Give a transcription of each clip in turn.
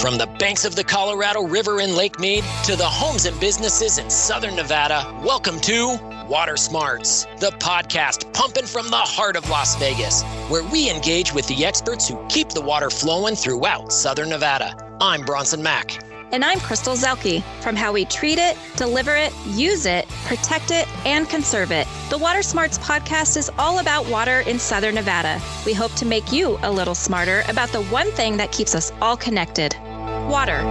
From the banks of the Colorado River in Lake Mead to the homes and businesses in Southern Nevada, welcome to Water Smarts, the podcast pumping from the heart of Las Vegas, where we engage with the experts who keep the water flowing throughout Southern Nevada. I'm Bronson Mack. And I'm Zuelke. From how we treat it, deliver it, use it, protect it, and conserve it, the Water Smarts podcast is all about water in Southern Nevada. We hope to make you a little smarter about the one thing that keeps us all connected: water.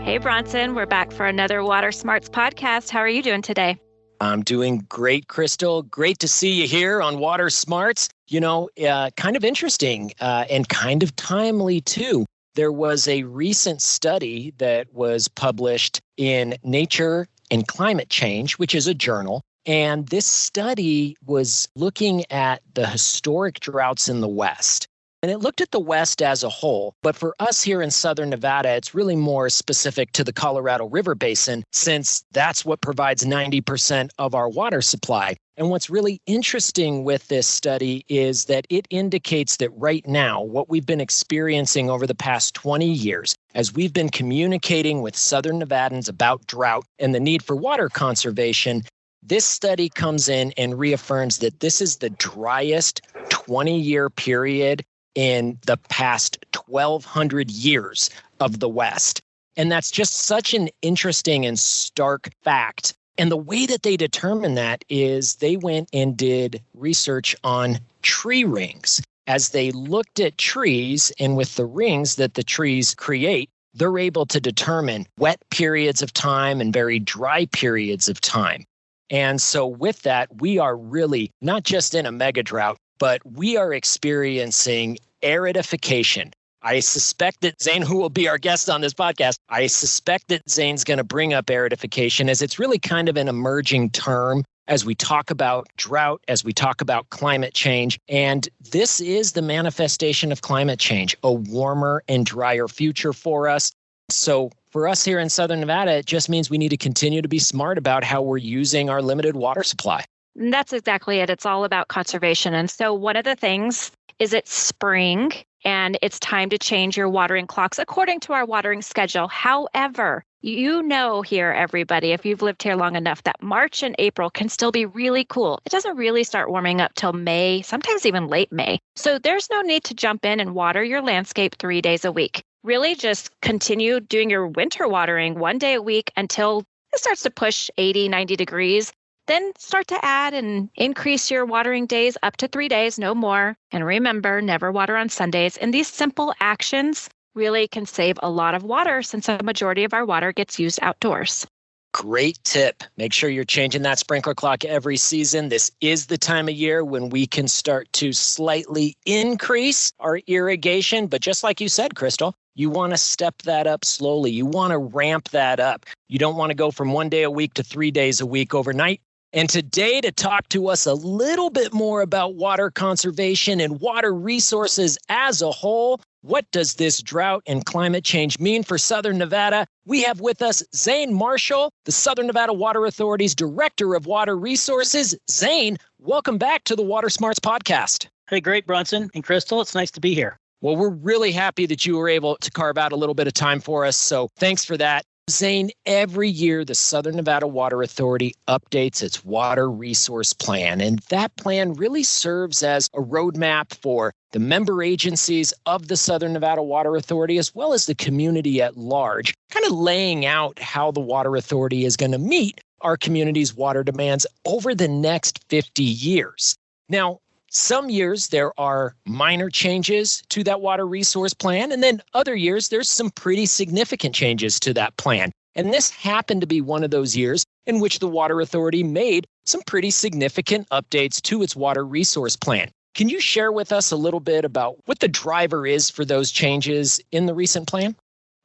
Hey, Bronson, we're back for another Water Smarts podcast. How are you doing today? I'm doing great, Crystal. Great to see you here on Water Smarts. You know, kind of interesting and kind of timely, too. There was a recent study that was published in Nature and Climate Change, which is a journal. And this study was looking at the historic droughts in the West. And it looked at the West as a whole, but for us here in Southern Nevada, it's really more specific to the Colorado River Basin, since that's what provides 90% of our water supply. And what's really interesting with this study is that it indicates that right now, what we've been experiencing over the past 20 years, as we've been communicating with Southern Nevadans about drought and the need for water conservation, this study comes in and reaffirms that this is the driest 20-year period in the past 1,200 years of the West. And that's just such an interesting and stark fact. And the way that they determine that is they went and did research on tree rings. As they looked at trees, and with the rings that the trees create, they're able to determine wet periods of time and very dry periods of time. And so with that, we are really not just in a mega drought, but we are experiencing aridification. I suspect that Zane, who will be our guest on this podcast, I suspect that Zane's going to bring up aridification, as it's really kind of an emerging term as we talk about drought, as we talk about climate change. And this is the manifestation of climate change, a warmer and drier future for us. So for us here in Southern Nevada, it just means we need to continue to be smart about how we're using our limited water supply. That's exactly it. It's all about conservation. And so one of the things is it's spring and it's time to change your watering clocks according to our watering schedule. However, you know here, everybody, if you've lived here long enough, that March and April can still be really cool. It doesn't really start warming up till May, sometimes even late May. So there's no need to jump in and water your landscape 3 days a week. Really just continue doing your winter watering 1 day a week until it starts to push 80, 90 degrees. Then start to add and increase your watering days up to 3 days, no more. And remember, never water on Sundays. And these simple actions really can save a lot of water, since a majority of our water gets used outdoors. Great tip. Make sure you're changing that sprinkler clock every season. This is the time of year when we can start to slightly increase our irrigation. But just like you said, Crystal, you want to step that up slowly. You want to ramp that up. You don't want to go from 1 day a week to 3 days a week overnight. And today, to talk to us a little bit more about water conservation and water resources as a whole, what does this drought and climate change mean for Southern Nevada? We have with us Zane Marshall, the Southern Nevada Water Authority's Director of Water Resources. Zane, welcome back to the Water Smarts podcast. Hey, great, Bronson and Crystal. It's nice to be here. Well, we're really happy that you were able to carve out a little bit of time for us, so thanks for that. Zane, every year the Southern Nevada Water Authority updates its water resource plan, and that plan really serves as a roadmap for the member agencies of the Southern Nevada Water Authority, as well as the community at large, kind of laying out how the Water Authority is going to meet our community's water demands over the next 50 years. Now, some years there are minor changes to that water resource plan, and then other years there's some pretty significant changes to that plan. And this happened to be one of those years in which the Water Authority made some pretty significant updates to its water resource plan. Can you share with us a little bit about what the driver is for those changes in the recent plan?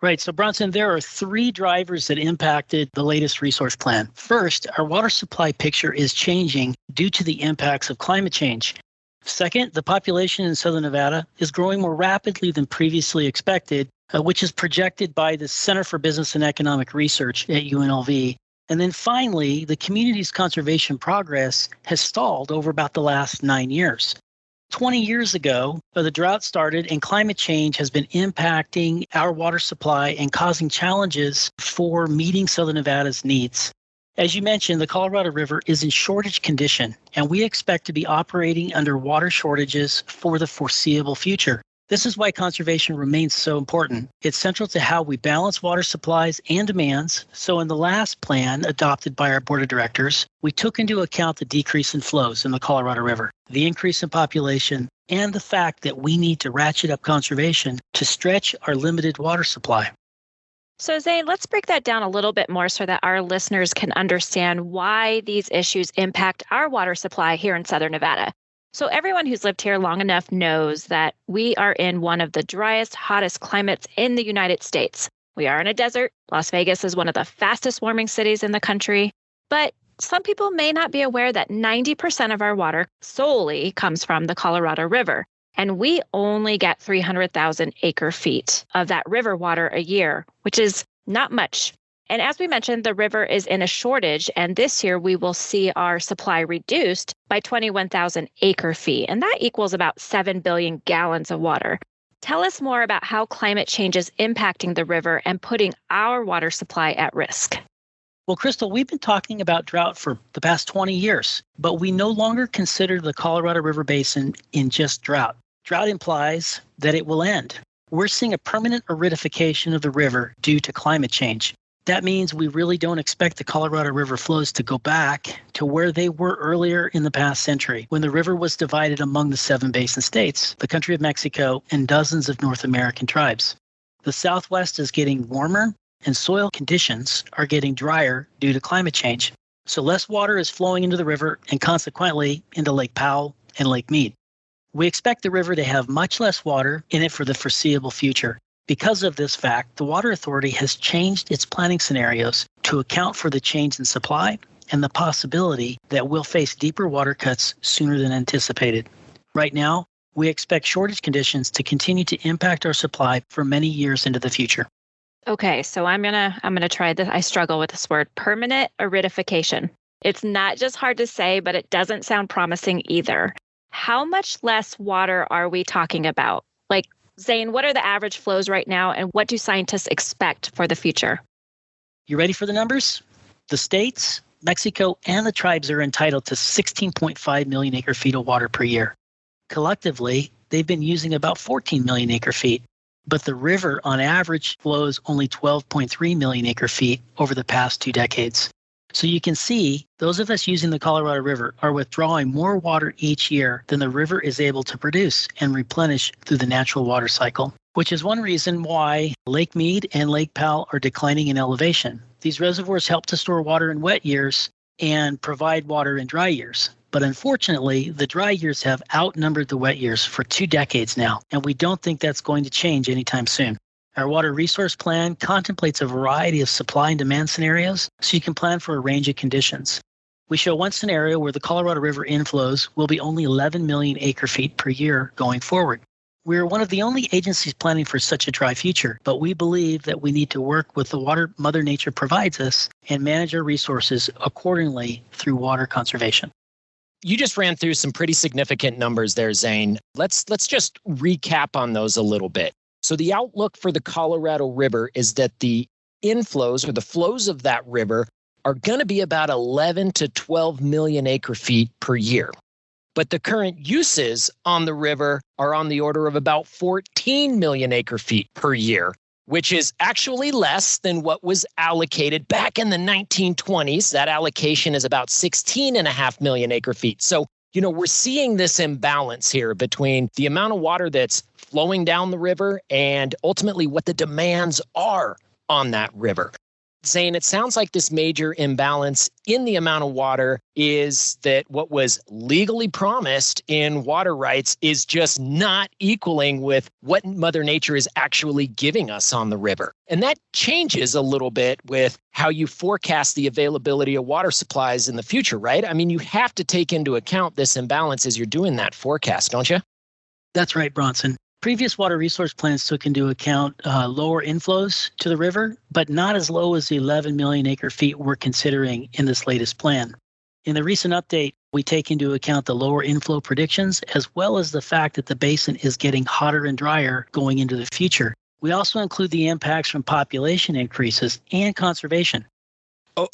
Right. So, Bronson, there are 3 drivers that impacted the latest resource plan. First, our water supply picture is changing due to the impacts of climate change. Second, the population in Southern Nevada is growing more rapidly than previously expected, which is projected by the Center for Business and Economic Research at UNLV. And then finally, the community's conservation progress has stalled over about the last 9 years. 20 years ago, the drought started and climate change has been impacting our water supply and causing challenges for meeting Southern Nevada's needs. As you mentioned, the Colorado River is in shortage condition, and we expect to be operating under water shortages for the foreseeable future. This is why conservation remains so important. It's central to how we balance water supplies and demands. So in the last plan adopted by our board of directors, we took into account the decrease in flows in the Colorado River, the increase in population, and the fact that we need to ratchet up conservation to stretch our limited water supply. So Zane, let's break that down a little bit more so that our listeners can understand why these issues impact our water supply here in Southern Nevada. So everyone who's lived here long enough knows that we are in one of the driest, hottest climates in the United States. We are in a desert. Las Vegas is one of the fastest warming cities in the country. But some people may not be aware that 90% of our water solely comes from the Colorado River. And we only get 300,000 acre feet of that river water a year, which is not much. And as we mentioned, the river is in a shortage, and this year we will see our supply reduced by 21,000 acre feet, and that equals about 7 billion gallons of water. Tell us more about how climate change is impacting the river and putting our water supply at risk. Well, Crystal, we've been talking about drought for the past 20 years, but we no longer consider the Colorado River Basin in just drought. Drought implies that it will end. We're seeing a permanent aridification of the river due to climate change. That means we really don't expect the Colorado River flows to go back to where they were earlier in the past century, when the river was divided among the 7 basin states, the country of Mexico, and dozens of North American tribes. The Southwest is getting warmer, and soil conditions are getting drier due to climate change. So less water is flowing into the river and consequently into Lake Powell and Lake Mead. We expect the river to have much less water in it for the foreseeable future. Because of this fact, the Water Authority has changed its planning scenarios to account for the change in supply and the possibility that we'll face deeper water cuts sooner than anticipated. Right now, we expect shortage conditions to continue to impact our supply for many years into the future. Okay, so I'm gonna try this. I struggle with this word, permanent aridification. It's not just hard to say, but it doesn't sound promising either. How much less water are we talking about? Like, Zane, what are the average flows right now, and what do scientists expect for the future? You ready for the numbers? The states, Mexico, and the tribes are entitled to 16.5 million acre feet of water per year. Collectively, they've been using about 14 million acre feet, but the river on average flows only 12.3 million acre feet over the past 2 decades. So you can see those of us using the Colorado River are withdrawing more water each year than the river is able to produce and replenish through the natural water cycle, which is one reason why Lake Mead and Lake Powell are declining in elevation. These reservoirs help to store water in wet years and provide water in dry years. But unfortunately, the dry years have outnumbered the wet years for 2 decades now, and we don't think that's going to change anytime soon. Our water resource plan contemplates a variety of supply and demand scenarios, so you can plan for a range of conditions. We show one scenario where the Colorado River inflows will be only 11 million acre feet per year going forward. We're one of the only agencies planning for such a dry future, but we believe that we need to work with the water Mother Nature provides us and manage our resources accordingly through water conservation. You just ran through some pretty significant numbers there, Zane. Let's just recap on those a little bit. So the outlook for the Colorado River is that the inflows or the flows of that river are going to be about 11 to 12 million acre feet per year. But the current uses on the river are on the order of about 14 million acre feet per year, which is actually less than what was allocated back in the 1920s. That allocation is about 16.5 million acre feet. So, we're seeing this imbalance here between the amount of water that's flowing down the river and ultimately what the demands are on that river. Zane, it sounds like this major imbalance in the amount of water is that what was legally promised in water rights is just not equaling with what Mother Nature is actually giving us on the river. And that changes a little bit with how you forecast the availability of water supplies in the future, right? I mean, you have to take into account this imbalance as you're doing that forecast, don't you? That's right, Bronson. Previous water resource plans took into account lower inflows to the river, but not as low as the 11 million acre feet we're considering in this latest plan. In the recent update, We take into account the lower inflow predictions, as well as the fact that the basin is getting hotter and drier going into the future. We also include the impacts from population increases and conservation.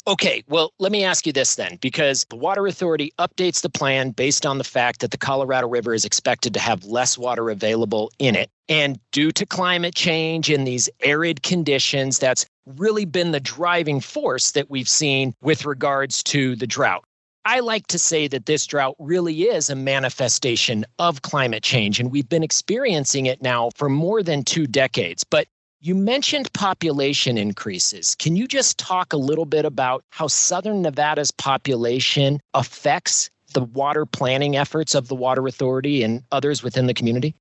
Okay, well, let me ask you this then, because the Water Authority updates the plan based on the fact that the Colorado River is expected to have less water available in it. And due to climate change and these arid conditions, that's really been the driving force that we've seen with regards to the drought. I like to say that this drought really is a manifestation of climate change, and we've been experiencing it now for more than 2 decades. But you mentioned population increases. Can you just talk a little bit about how Southern Nevada's population affects the water planning efforts of the Water Authority and others within the community?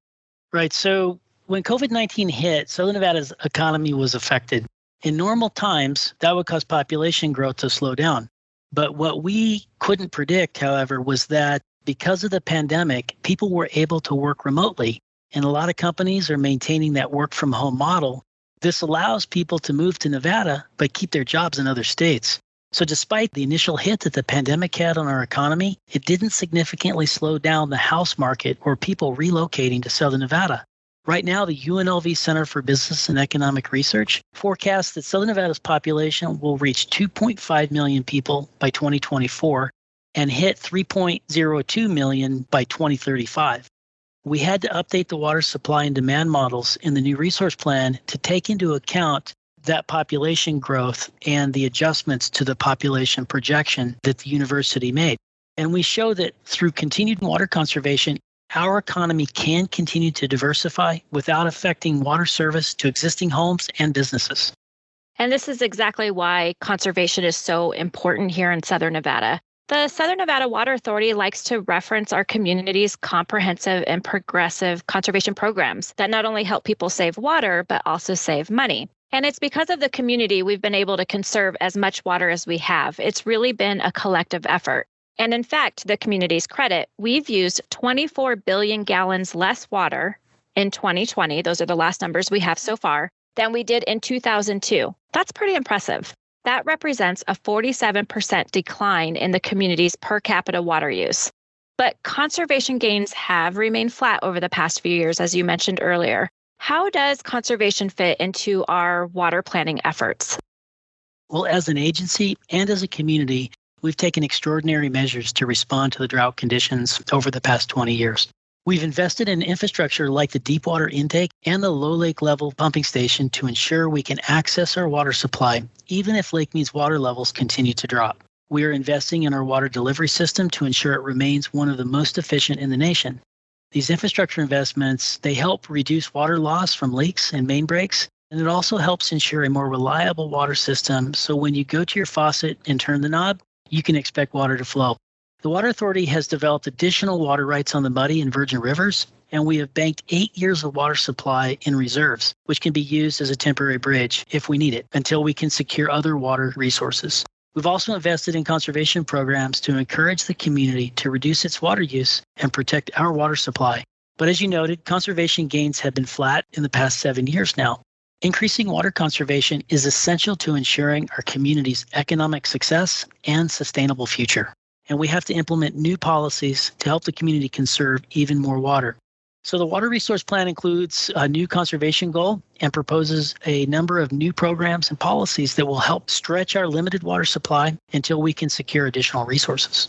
Right. So when COVID-19 hit, Southern Nevada's economy was affected. In normal times, that would cause population growth to slow down. But what we couldn't predict, however, was that because of the pandemic, people were able to work remotely. And a lot of companies are maintaining that work from home model. This allows people to move to Nevada, but keep their jobs in other states. So despite the initial hit that the pandemic had on our economy, it didn't significantly slow down the house market or people relocating to Southern Nevada. Right now, the UNLV Center for Business and Economic Research forecasts that Southern Nevada's population will reach 2.5 million people by 2024 and hit 3.02 million by 2035. We had to update the water supply and demand models in the new resource plan to take into account that population growth and the adjustments to the population projection that the university made. And we show that through continued water conservation, our economy can continue to diversify without affecting water service to existing homes and businesses. And this is exactly why conservation is so important here in Southern Nevada. The Southern Nevada Water Authority likes to reference our community's comprehensive and progressive conservation programs that not only help people save water, but also save money. And it's because of the community we've been able to conserve as much water as we have. It's really been a collective effort. And in fact, to the community's credit, we've used 24 billion gallons less water in 2020. Those are the last numbers we have so far, than we did in 2002. That's pretty impressive. That represents a 47% decline in the community's per capita water use. But conservation gains have remained flat over the past few years, as you mentioned earlier. How does conservation fit into our water planning efforts? Well, as an agency and as a community, we've taken extraordinary measures to respond to the drought conditions over the past 20 years. We've invested in infrastructure like the deep water intake and the low lake level pumping station to ensure we can access our water supply, even if Lake Mead's water levels continue to drop. We are investing in our water delivery system to ensure it remains one of the most efficient in the nation. These infrastructure investments, they help reduce water loss from leaks and main breaks, and it also helps ensure a more reliable water system so when you go to your faucet and turn the knob, you can expect water to flow. The Water Authority has developed additional water rights on the Muddy and Virgin Rivers, and we have banked 8 years of water supply in reserves, which can be used as a temporary bridge if we need it, until we can secure other water resources. We've also invested in conservation programs to encourage the community to reduce its water use and protect our water supply. But as you noted, conservation gains have been flat in the past 7 years now. Increasing water conservation is essential to ensuring our community's economic success and sustainable future. And we have to implement new policies to help the community conserve even more water. So the Water Resource Plan includes a new conservation goal and proposes a number of new programs and policies that will help stretch our limited water supply until we can secure additional resources.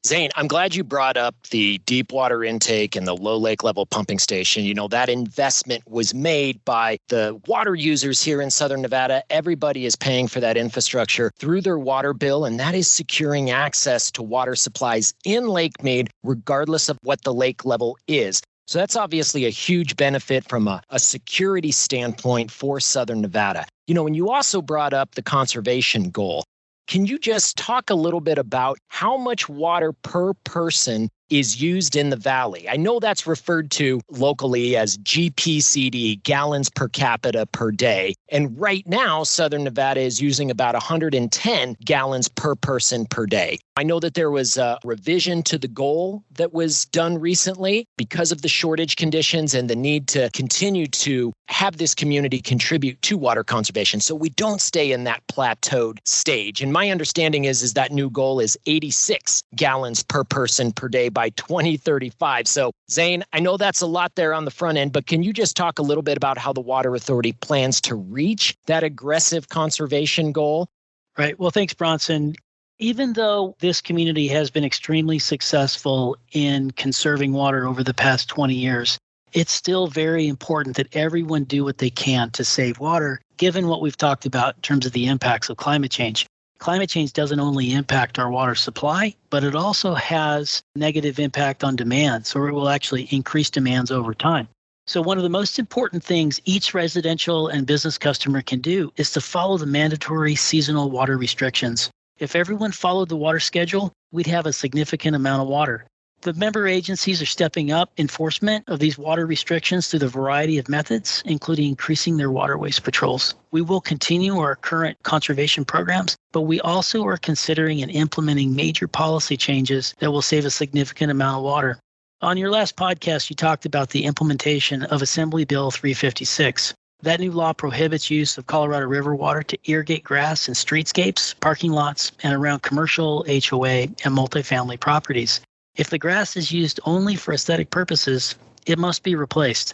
Zane, I'm glad you brought up the deep water intake and the low lake level pumping station. You know, that investment was made by the water users here in Southern Nevada. Everybody is paying for that infrastructure through their water bill, and that is securing access to water supplies in Lake Mead, regardless of what the lake level is. So that's obviously a huge benefit from a security standpoint for Southern Nevada. You know, and you also brought up the conservation goal. Can you just talk a little bit about how much water per person is used in the valley. I know that's referred to locally as GPCD, gallons per capita per day. And right now, Southern Nevada is using about 110 gallons per person per day. I know that there was a revision to the goal that was done recently because of the shortage conditions and the need to continue to have this community contribute to water conservation so we don't stay in that plateaued stage. And my understanding is that new goal is 86 gallons per person per day by 2035. So Zane, I know that's a lot there on the front end, but can you just talk a little bit about how the Water Authority plans to reach that aggressive conservation goal? Right. Well, thanks, Bronson. Even though this community has been extremely successful in conserving water over the past 20 years, it's still very important that everyone do what they can to save water, given what we've talked about in terms of the impacts of climate change. Climate change doesn't only impact our water supply, but it also has negative impact on demand, so it will actually increase demands over time. So one of the most important things each residential and business customer can do is to follow the mandatory seasonal water restrictions. If everyone followed the water schedule, we'd have a significant amount of water. The member agencies are stepping up enforcement of these water restrictions through the variety of methods, including increasing their water waste patrols. We will continue our current conservation programs, but we also are considering and implementing major policy changes that will save a significant amount of water. On your last podcast, you talked about the implementation of Assembly Bill 356. That new law prohibits use of Colorado River water to irrigate grass in streetscapes, parking lots, and around commercial, HOA, and multifamily properties. If the grass is used only for aesthetic purposes, it must be replaced.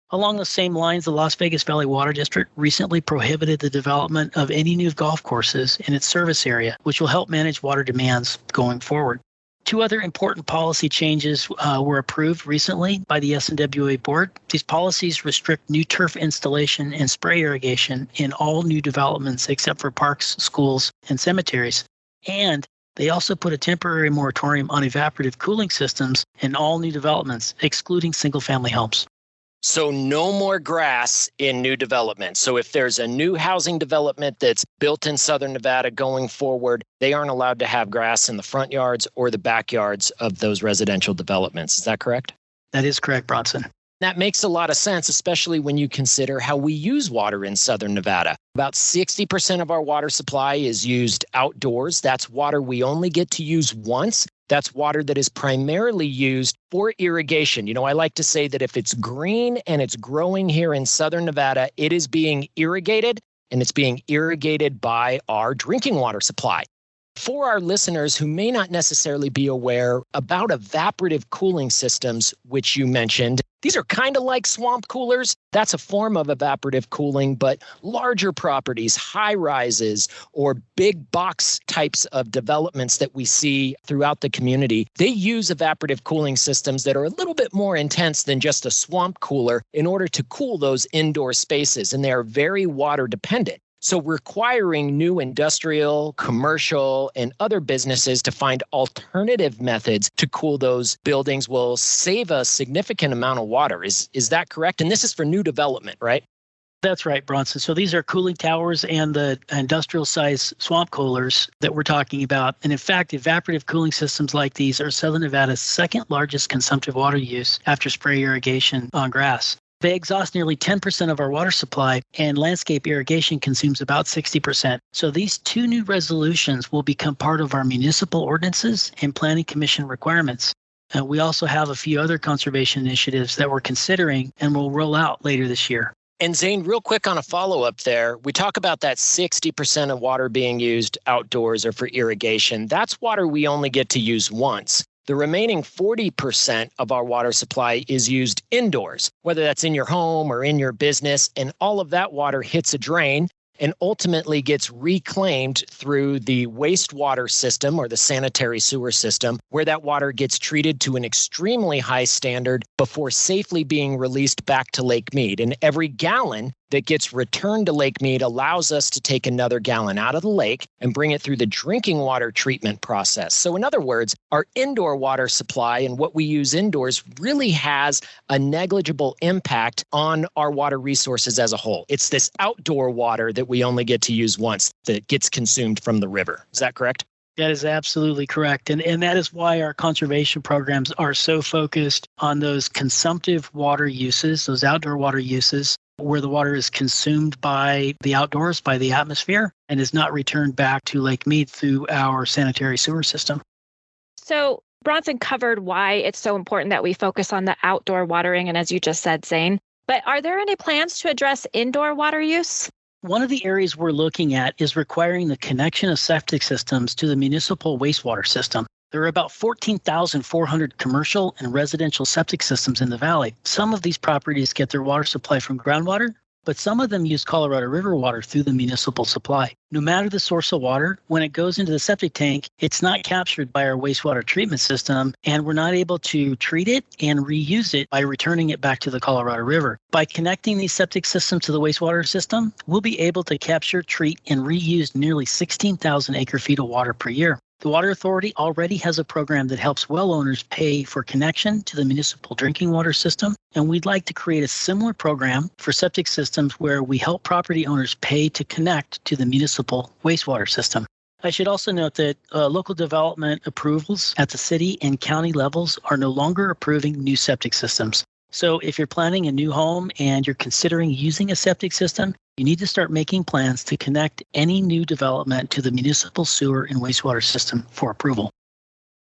Along the same lines, the Las Vegas Valley Water District recently prohibited the development of any new golf courses in its service area, which will help manage water demands going forward. Two other important policy changes were approved recently by the SNWA board. These policies restrict new turf installation and spray irrigation in all new developments except for parks, schools, and cemeteries. And they also put a temporary moratorium on evaporative cooling systems in all new developments, excluding single-family homes. So no more grass in new development. So if there's a new housing development that's built in Southern Nevada going forward, they aren't allowed to have grass in the front yards or the backyards of those residential developments. Is that correct? That is correct, Bronson. That makes a lot of sense, especially when you consider how we use water in Southern Nevada. About 60% of our water supply is used outdoors. That's water we only get to use once. That's water that is primarily used for irrigation. You know, I like to say that if it's green and it's growing here in Southern Nevada, it is being irrigated, and it's being irrigated by our drinking water supply. For our listeners who may not necessarily be aware about evaporative cooling systems, which you mentioned, these are kind of like swamp coolers. That's a form of evaporative cooling, but larger properties, high rises, or big box types of developments that we see throughout the community, they use evaporative cooling systems that are a little bit more intense than just a swamp cooler in order to cool those indoor spaces, and they are very water dependent. So requiring new industrial, commercial, and other businesses to find alternative methods to cool those buildings will save a significant amount of water. Is that correct? And this is for new development, right? That's right, Bronson. So these are cooling towers and the industrial size swamp coolers that we're talking about. And in fact, evaporative cooling systems like these are Southern Nevada's second largest consumptive water use after spray irrigation on grass. They exhaust nearly 10% of our water supply, and landscape irrigation consumes about 60%. So these two new resolutions will become part of our municipal ordinances and planning commission requirements. We also have a few other conservation initiatives that we're considering and will roll out later this year. And Zane, real quick on a follow-up there, we talk about that 60% of water being used outdoors or for irrigation. That's water we only get to use once. The remaining 40% of our water supply is used indoors, whether that's in your home or in your business, and all of that water hits a drain and ultimately gets reclaimed through the wastewater system or the sanitary sewer system, where that water gets treated to an extremely high standard before safely being released back to Lake Mead. And every gallon that gets returned to Lake Mead allows us to take another gallon out of the lake and bring it through the drinking water treatment process. So in other words, our indoor water supply and what we use indoors really has a negligible impact on our water resources as a whole. It's this outdoor water that we only get to use once that gets consumed from the river. Is that correct? That is absolutely correct. And that is why our conservation programs are so focused on those consumptive water uses, those outdoor water uses, where the water is consumed by the outdoors, by the atmosphere, and is not returned back to Lake Mead through our sanitary sewer system. So Bronson covered why it's so important that we focus on the outdoor watering, and as you just said, Zane, but are there any plans to address indoor water use? One of the areas we're looking at is requiring the connection of septic systems to the municipal wastewater system. There are about 14,400 commercial and residential septic systems in the valley. Some of these properties get their water supply from groundwater, but some of them use Colorado River water through the municipal supply. No matter the source of water, when it goes into the septic tank, it's not captured by our wastewater treatment system, and we're not able to treat it and reuse it by returning it back to the Colorado River. By connecting these septic systems to the wastewater system, we'll be able to capture, treat, and reuse nearly 16,000 acre-feet of water per year. The Water Authority already has a program that helps well owners pay for connection to the municipal drinking water system, and we'd like to create a similar program for septic systems where we help property owners pay to connect to the municipal wastewater system. I should also note that local development approvals at the city and county levels are no longer approving new septic systems. So if you're planning a new home and you're considering using a septic system, you need to start making plans to connect any new development to the municipal sewer and wastewater system for approval.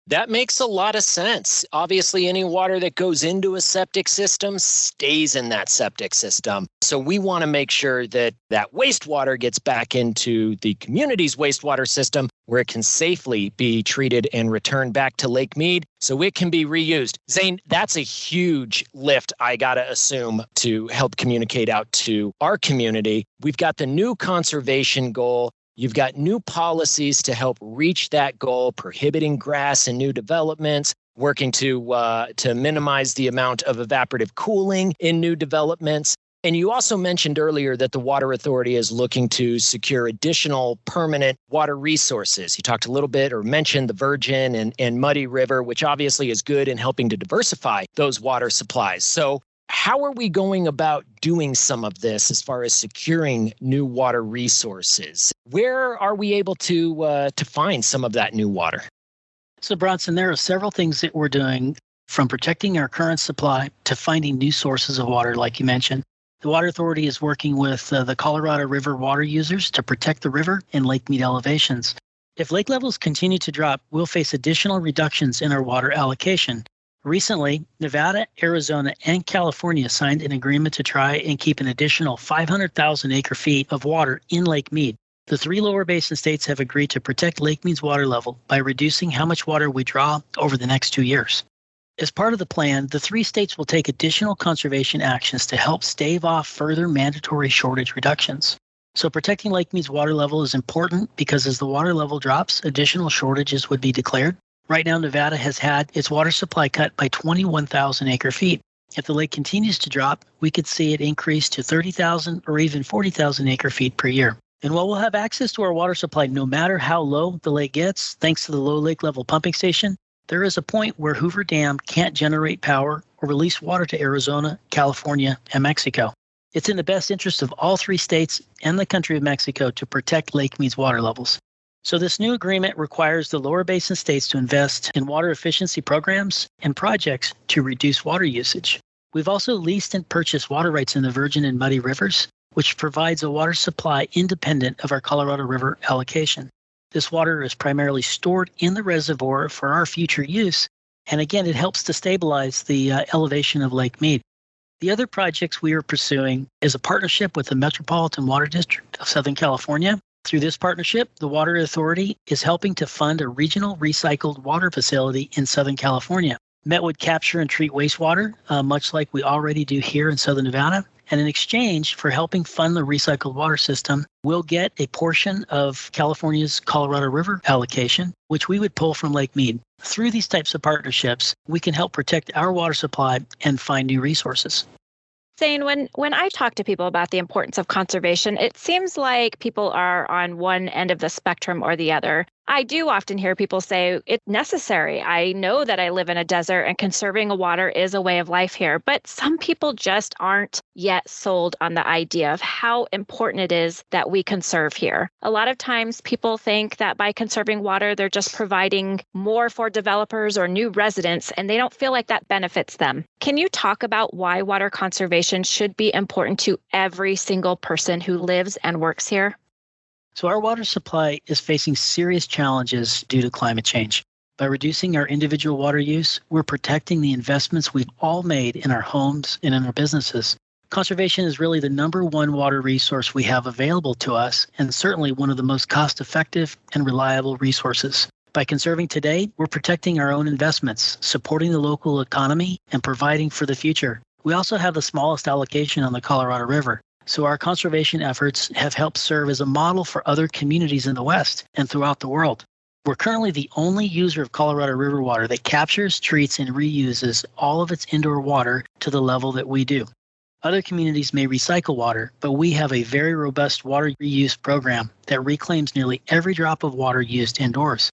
That makes a lot of sense. Obviously, any water that goes into a septic system stays in that septic system. So we want to make sure that that wastewater gets back into the community's wastewater system where it can safely be treated and returned back to Lake Mead so it can be reused. Zane, that's a huge lift, I got to assume, to help communicate out to our community. We've got the new conservation goal. You've got new policies to help reach that goal, prohibiting grass and new developments, working to minimize the amount of evaporative cooling in new developments. And you also mentioned earlier that the Water Authority is looking to secure additional permanent water resources. You talked a little bit or mentioned the Virgin and Muddy River, which obviously is good in helping to diversify those water supplies. So how are we going about doing some of this as far as securing new water resources? Where are we able to find some of that new water? So Bronson, there are several things that we're doing, from protecting our current supply to finding new sources of water, like you mentioned. The Water Authority is working with the Colorado River water users to protect the river and Lake Mead elevations. If lake levels continue to drop, we'll face additional reductions in our water allocation. Recently, Nevada, Arizona, and California signed an agreement to try and keep an additional 500,000 acre-feet of water in Lake Mead. The three lower basin states have agreed to protect Lake Mead's water level by reducing how much water we draw over the next 2 years. As part of the plan, the three states will take additional conservation actions to help stave off further mandatory shortage reductions. So protecting Lake Mead's water level is important because as the water level drops, additional shortages would be declared. Right now, Nevada has had its water supply cut by 21,000 acre-feet. If the lake continues to drop, we could see it increase to 30,000 or even 40,000 acre-feet per year. And while we'll have access to our water supply no matter how low the lake gets, thanks to the low lake level pumping station, there is a point where Hoover Dam can't generate power or release water to Arizona, California, and Mexico. It's in the best interest of all three states and the country of Mexico to protect Lake Mead's water levels. So this new agreement requires the lower basin states to invest in water efficiency programs and projects to reduce water usage. We've also leased and purchased water rights in the Virgin and Muddy Rivers, which provides a water supply independent of our Colorado River allocation. This water is primarily stored in the reservoir for our future use, and again, it helps to stabilize the elevation of Lake Mead. The other projects we are pursuing is a partnership with the Metropolitan Water District of Southern California. Through this partnership, the Water Authority is helping to fund a regional recycled water facility in Southern California. Met would capture and treat wastewater, much like we already do here in Southern Nevada. And in exchange for helping fund the recycled water system, we'll get a portion of California's Colorado River allocation, which we would pull from Lake Mead. Through these types of partnerships, we can help protect our water supply and find new resources. Zane, when I talk to people about the importance of conservation, it seems like people are on one end of the spectrum or the other. I do often hear people say it's necessary. I know that I live in a desert and conserving water is a way of life here, but some people just aren't yet sold on the idea of how important it is that we conserve here. A lot of times people think that by conserving water, they're just providing more for developers or new residents, and they don't feel like that benefits them. Can you talk about why water conservation should be important to every single person who lives and works here? So our water supply is facing serious challenges due to climate change. By reducing our individual water use, we're protecting the investments we've all made in our homes and in our businesses. Conservation is really the number one water resource we have available to us, and certainly one of the most cost-effective and reliable resources. By conserving today, we're protecting our own investments, supporting the local economy, and providing for the future. We also have the smallest allocation on the Colorado River. So our conservation efforts have helped serve as a model for other communities in the West and throughout the world. We're currently the only user of Colorado River water that captures, treats, and reuses all of its indoor water to the level that we do. Other communities may recycle water, but we have a very robust water reuse program that reclaims nearly every drop of water used indoors.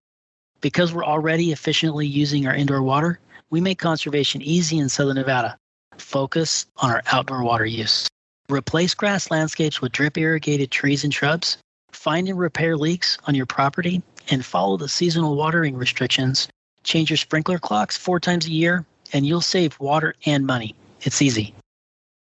Because we're already efficiently using our indoor water, we make conservation easy in Southern Nevada. Focus on our outdoor water use. Replace grass landscapes with drip irrigated trees and shrubs. Find and repair leaks on your property and follow the seasonal watering restrictions. Change your sprinkler clocks 4 times a year and you'll save water and money. It's easy.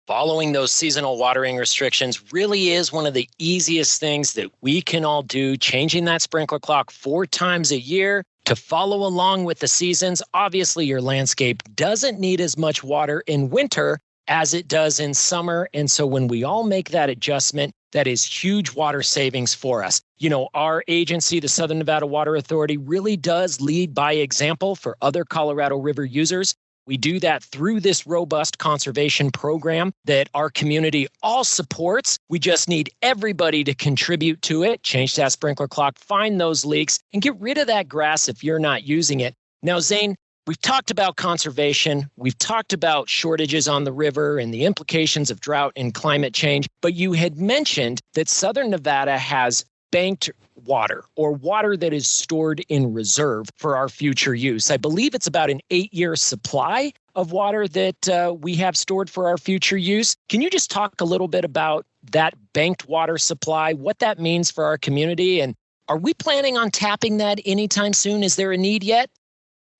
Following those seasonal watering restrictions really is one of the easiest things that we can all do. Changing that sprinkler clock 4 times a year to follow along with the seasons. Obviously, your landscape doesn't need as much water in winter as it does in summer. And so when we all make that adjustment, that is huge water savings for us. You know, our agency, the Southern Nevada Water Authority, really does lead by example for other Colorado River users. We do that through this robust conservation program that our community all supports. We just need everybody to contribute to it, change that sprinkler clock, find those leaks, and get rid of that grass if you're not using it. Now, Zane, we've talked about conservation. We've talked about shortages on the river and the implications of drought and climate change. But you had mentioned that Southern Nevada has banked water or water that is stored in reserve for our future use. I believe it's about an 8-year supply of water that we have stored for our future use. Can you just talk a little bit about that banked water supply, what that means for our community? And are we planning on tapping that anytime soon? Is there a need yet?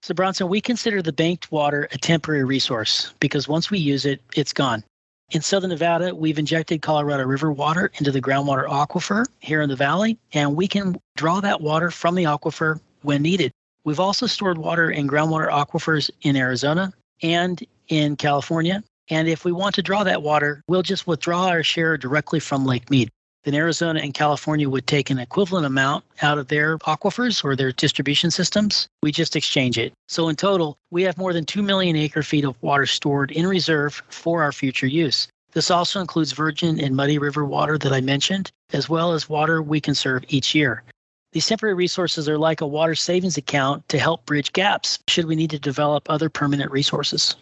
So Bronson, we consider the banked water a temporary resource because once we use it, it's gone. In Southern Nevada, we've injected Colorado River water into the groundwater aquifer here in the valley, and we can draw that water from the aquifer when needed. We've also stored water in groundwater aquifers in Arizona and in California. And if we want to draw that water, we'll just withdraw our share directly from Lake Mead. Then Arizona and California would take an equivalent amount out of their aquifers or their distribution systems. We just exchange it. So in total, we have more than 2 million acre feet of water stored in reserve for our future use. This also includes virgin and muddy river water that I mentioned, as well as water we conserve each year. These temporary resources are like a water savings account to help bridge gaps should we need to develop other permanent resources.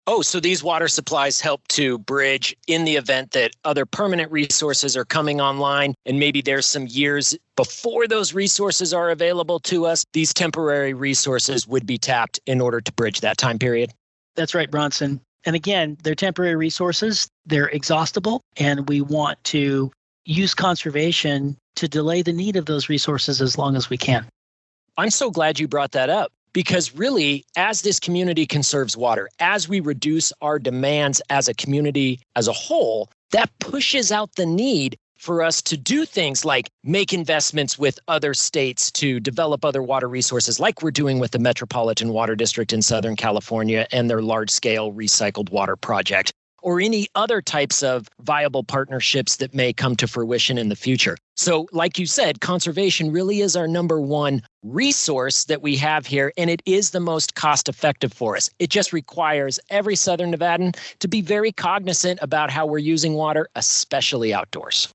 Oh, so these water supplies help to bridge in the event that other permanent resources are coming online, and maybe there's some years before those resources are available to us. These temporary resources would be tapped in order to bridge that time period. That's right, Bronson. And again, they're temporary resources. They're exhaustible, and we want to use conservation to delay the need of those resources as long as we can. I'm so glad you brought that up. Because really, as this community conserves water, as we reduce our demands as a community as a whole, that pushes out the need for us to do things like make investments with other states to develop other water resources, like we're doing with the Metropolitan Water District in Southern California and their large-scale recycled water project, or any other types of viable partnerships that may come to fruition in the future. So like you said, conservation really is our number one resource that we have here, and it is the most cost-effective for us. It just requires every Southern Nevadan to be very cognizant about how we're using water, especially outdoors.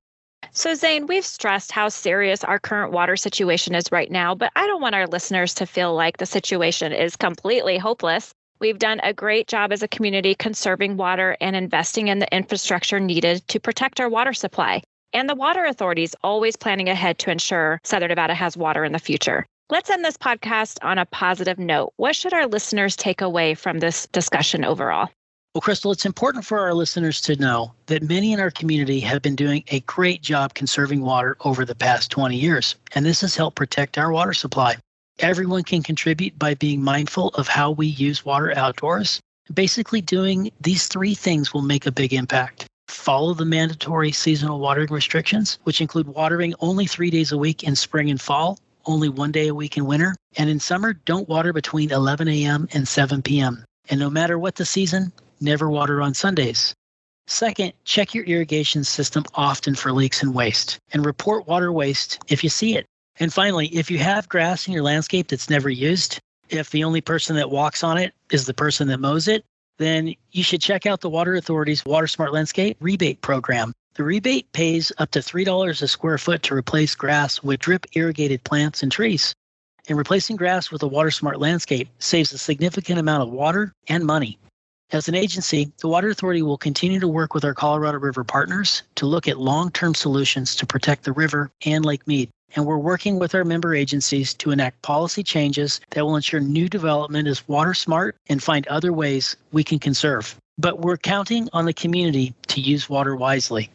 So Zane, we've stressed how serious our current water situation is right now, but I don't want our listeners to feel like the situation is completely hopeless. We've done a great job as a community conserving water and investing in the infrastructure needed to protect our water supply. And the Water Authority is always planning ahead to ensure Southern Nevada has water in the future. let's end this podcast on a positive note. What should our listeners take away from this discussion overall? Well, Crystal, it's important for our listeners to know that many in our community have been doing a great job conserving water over the past 20 years, and this has helped protect our water supply. Everyone can contribute by being mindful of how we use water outdoors. Basically, doing these 3 things will make a big impact. Follow the mandatory seasonal watering restrictions, which include watering only 3 days a week in spring and fall, only 1 day a week in winter, and in summer, don't water between 11 a.m. and 7 p.m. And no matter what the season, never water on Sundays. Second, check your irrigation system often for leaks and waste, and report water waste if you see it. And finally, if you have grass in your landscape that's never used, if the only person that walks on it is the person that mows it, then you should check out the Water Authority's Water Smart Landscape rebate program. The rebate pays up to $3 a square foot to replace grass with drip irrigated plants and trees. And replacing grass with a Water Smart Landscape saves a significant amount of water and money. As an agency, the Water Authority will continue to work with our Colorado River partners to look at long-term solutions to protect the river and Lake Mead. And we're working with our member agencies to enact policy changes that will ensure new development is water smart and find other ways we can conserve. But we're counting on the community to use water wisely.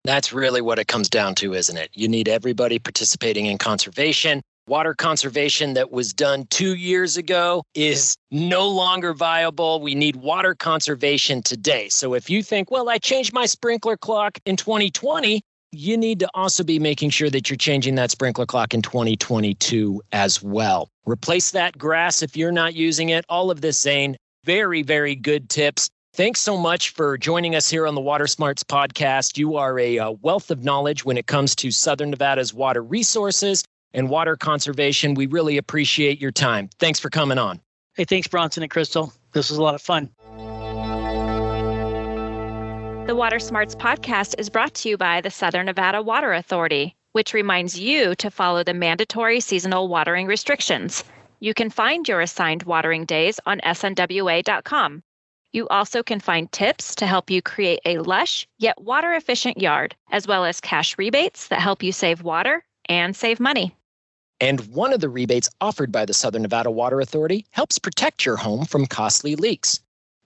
That's really what it comes down to, isn't it? You need everybody participating in conservation. Water conservation that was done 2 years ago is no longer viable. We need water conservation today. So if you think, well, I changed my sprinkler clock in 2020, you need to also be making sure that you're changing that sprinkler clock in 2022 as well. Replace that grass if you're not using it. All of this, Zane, very, very good tips. Thanks so much for joining us here on the Water Smarts podcast. You are a wealth of knowledge when it comes to Southern Nevada's water resources and water conservation. We really appreciate your time. Thanks for coming on. Hey, thanks, Bronson and Crystal. This was a lot of fun. The Water Smarts podcast is brought to you by the Southern Nevada Water Authority, which reminds you to follow the mandatory seasonal watering restrictions. You can find your assigned watering days on snwa.com. You also can find tips to help you create a lush yet water-efficient yard, as well as cash rebates that help you save water and save money. And one of the rebates offered by the Southern Nevada Water Authority helps protect your home from costly leaks.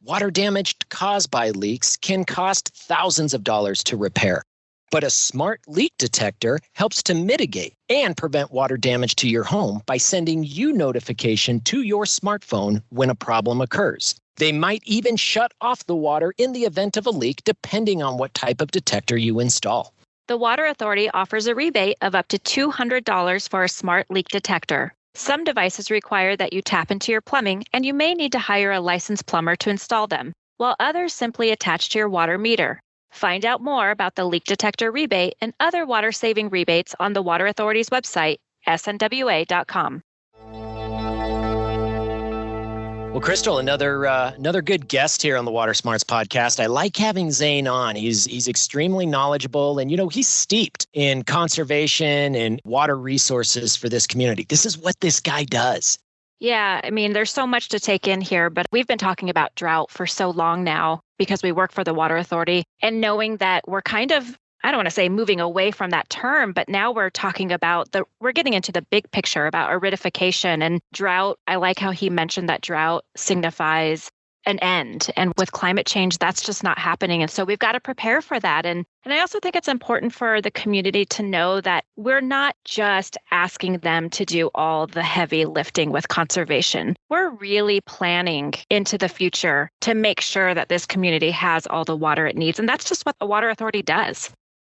Water damage caused by leaks can cost thousands of dollars to repair. But a smart leak detector helps to mitigate and prevent water damage to your home by sending you notification to your smartphone when a problem occurs. They might even shut off the water in the event of a leak, depending on what type of detector you install. The Water Authority offers a rebate of up to $200 for a smart leak detector. Some devices require that you tap into your plumbing, and you may need to hire a licensed plumber to install them, while others simply attach to your water meter. Find out more about the leak detector rebate and other water-saving rebates on the Water Authority's website, snwa.com. Well, Crystal, another good guest here on the Water Smarts podcast. I like having Zane on. He's extremely knowledgeable, and he's steeped in conservation and water resources for this community. This is what this guy does. Yeah, I mean, there's so much to take in here, but we've been talking about drought for so long now because we work for the Water Authority, and knowing that we're kind of, I don't want to say moving away from that term, but now we're talking about we're getting into the big picture about aridification and drought. I like how he mentioned that drought signifies an end. And with climate change, that's just not happening. And so we've got to prepare for that. And I also think it's important for the community to know that we're not just asking them to do all the heavy lifting with conservation. We're really planning into the future to make sure that this community has all the water it needs. And that's just what the Water Authority does.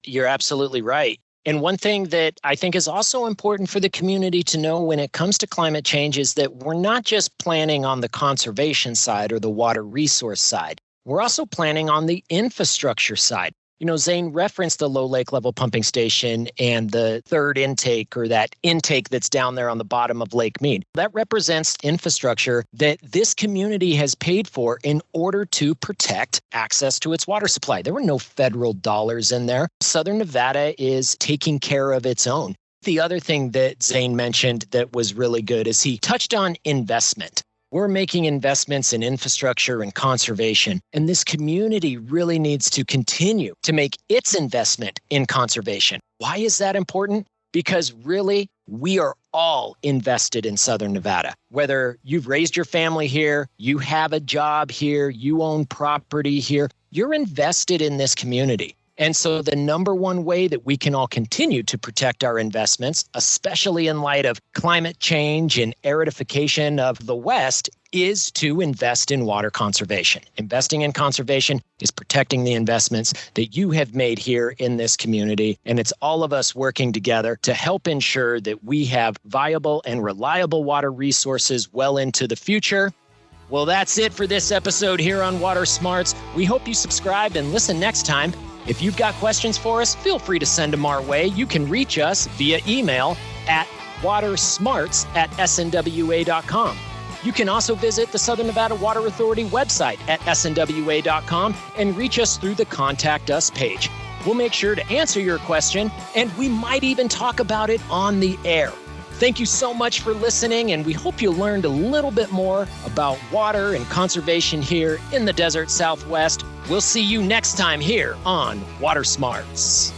You're absolutely right. And one thing that I think is also important for the community to know when it comes to climate change is that we're not just planning on the conservation side or the water resource side. We're also planning on the infrastructure side. Zane referenced the low lake level pumping station and the third intake, or that intake that's down there on the bottom of Lake Mead. That represents infrastructure that this community has paid for in order to protect access to its water supply. There were no federal dollars in there. Southern Nevada is taking care of its own. The other thing that Zane mentioned that was really good is he touched on investment. We're making investments in infrastructure and conservation, and this community really needs to continue to make its investment in conservation. Why is that important? because really, we are all invested in Southern Nevada. Whether you've raised your family here, you have a job here, you own property here, you're invested in this community. And so the number one way that we can all continue to protect our investments, especially in light of climate change and aridification of the West, is to invest in water conservation. Investing in conservation is protecting the investments that you have made here in this community. And it's all of us working together to help ensure that we have viable and reliable water resources well into the future. Well, that's it for this episode here on Water Smarts. We hope you subscribe and listen next time. If you've got questions for us, feel free to send them our way. You can reach us via email at watersmarts@snwa.com. You can also visit the Southern Nevada Water Authority website at snwa.com and reach us through the Contact Us page. We'll make sure to answer your question, and we might even talk about it on the air. Thank you so much for listening, and we hope you learned a little bit more about water and conservation here in the Desert Southwest. We'll see you next time here on Water Smarts.